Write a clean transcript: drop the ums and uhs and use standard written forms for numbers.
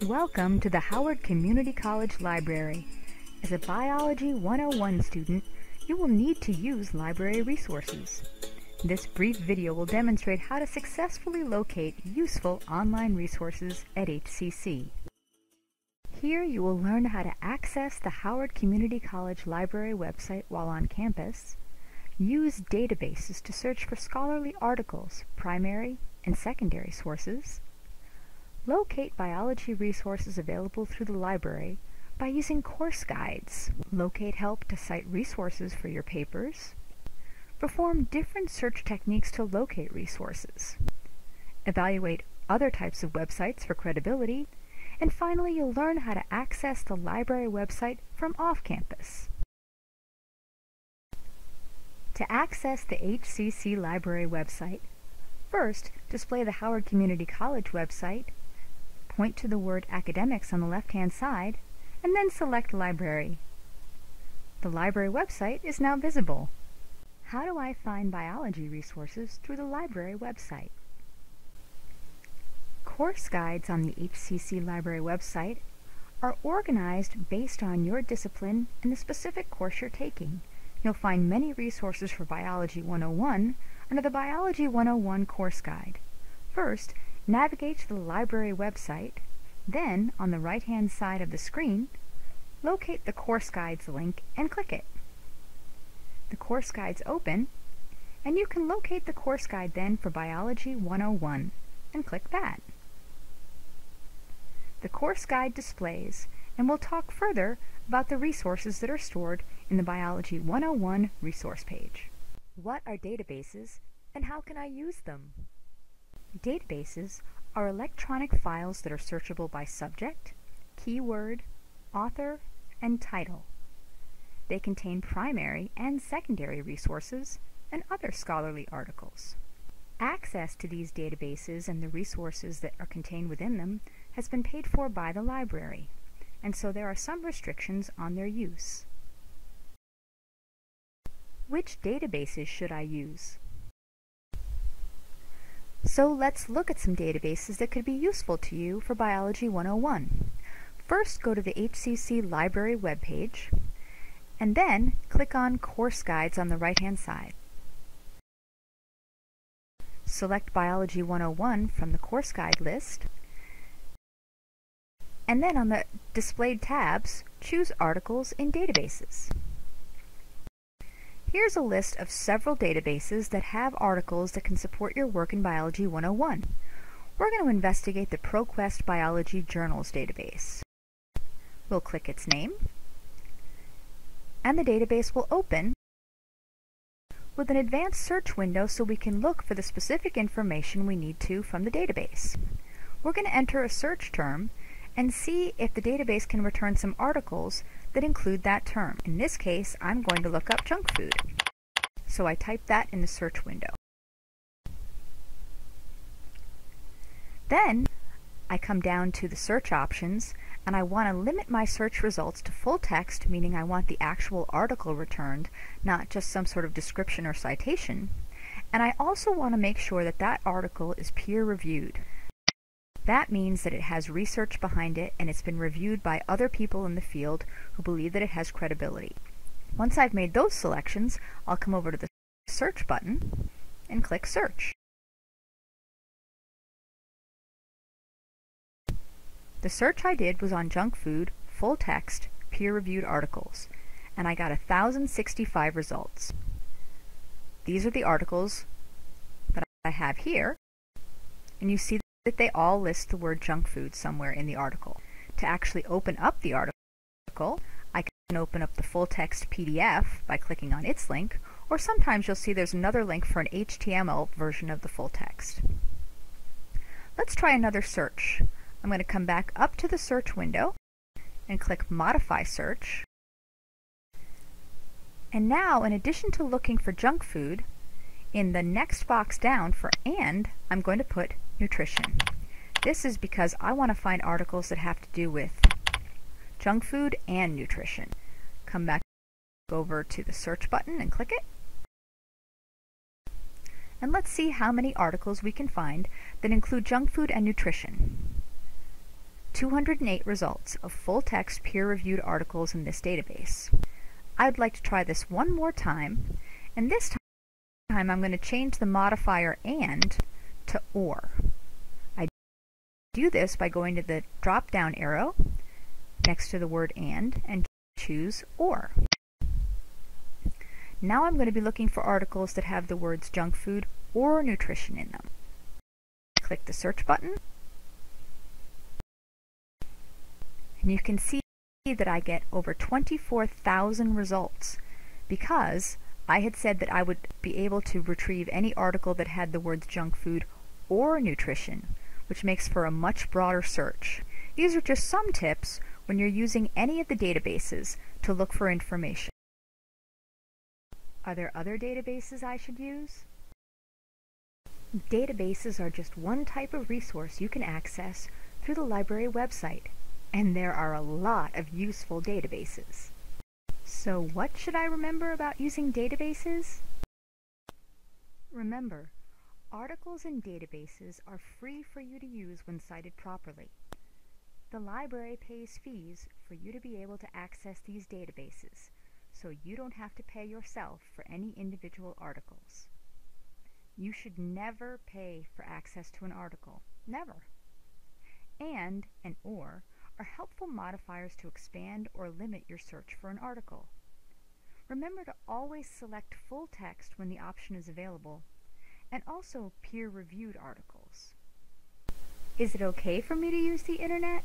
Welcome to the Howard Community College Library. As a Biology 101 student, you will need to use library resources. This brief video will demonstrate how to successfully locate useful online resources at HCC. Here you will learn how to access the Howard Community College Library website while on campus, use databases to search for scholarly articles, primary and secondary sources, locate biology resources available through the library by using course guides, locate help to cite resources for your papers, perform different search techniques to locate resources, evaluate other types of websites for credibility, and finally you'll learn how to access the library website from off-campus. To access the HCC Library website, first display the Howard Community College website, point to the word Academics on the left-hand side, and then select Library. The library website is now visible. How do I find biology resources through the library website? Course guides on the HCC Library website are organized based on your discipline and the specific course you're taking. You'll find many resources for Biology 101 under the Biology 101 course guide. First, navigate to the library website, then on the right-hand side of the screen, locate the course guides link and click it. The course guides open, and you can locate the course guide then for Biology 101 and click that. The course guide displays, and we'll talk further about the resources that are stored in the Biology 101 resource page. What are databases and how can I use them? Databases are electronic files that are searchable by subject, keyword, author, and title. They contain primary and secondary resources and other scholarly articles. Access to these databases and the resources that are contained within them has been paid for by the library, and so there are some restrictions on their use. Which databases should I use? So let's look at some databases that could be useful to you for Biology 101. First, go to the HCC Library webpage, and then click on Course Guides on the right-hand side. Select Biology 101 from the course guide list, and then on the displayed tabs, choose Articles in Databases. Here's a list of several databases that have articles that can support your work in Biology 101. We're going to investigate the ProQuest Biology Journals database. We'll click its name, and the database will open with an advanced search window so we can look for the specific information we need to from the database. We're going to enter a search term and see if the database can return some articles that include that term. In this case, I'm going to look up junk food. So I type that in the search window. Then I come down to the search options and I want to limit my search results to full text, meaning I want the actual article returned, not just some sort of description or citation. And I also want to make sure that that article is peer-reviewed. That means that it has research behind it and it's been reviewed by other people in the field who believe that it has credibility. Once I've made those selections, I'll come over to the Search button and click Search. The search I did was on junk food, full text, peer-reviewed articles, and I got 1,065 results. These are the articles that I have here, and you see that they all list the word junk food somewhere in the article. To actually open up the article, I can open up the full text PDF by clicking on its link, or sometimes you'll see there's another link for an HTML version of the full text. Let's try another search. I'm going to come back up to the search window and click Modify Search. And now, in addition to looking for junk food, in the next box down for "and," I'm going to put nutrition. This is because I want to find articles that have to do with junk food and nutrition. Come back over to the search button and click it. And let's see how many articles we can find that include junk food and nutrition. 208 results of full-text peer-reviewed articles in this database. I'd like to try this one more time, and this time I'm going to change the modifier AND to OR. I do this by going to the drop-down arrow next to the word and choose OR. Now I'm going to be looking for articles that have the words junk food or nutrition in them. Click the search button, and you can see that I get over 24,000 results because I had said that I would be able to retrieve any article that had the words junk food or nutrition, which makes for a much broader search. These are just some tips when you're using any of the databases to look for information. Are there other databases I should use? Databases are just one type of resource you can access through the library website, and there are a lot of useful databases. So what should I remember about using databases? Remember, articles in databases are free for you to use when cited properly. The library pays fees for you to be able to access these databases, so you don't have to pay yourself for any individual articles. You should never pay for access to an article. Never. And OR are helpful modifiers to expand or limit your search for an article. Remember to always select full text when the option is available, and also peer-reviewed articles. Is it okay for me to use the internet?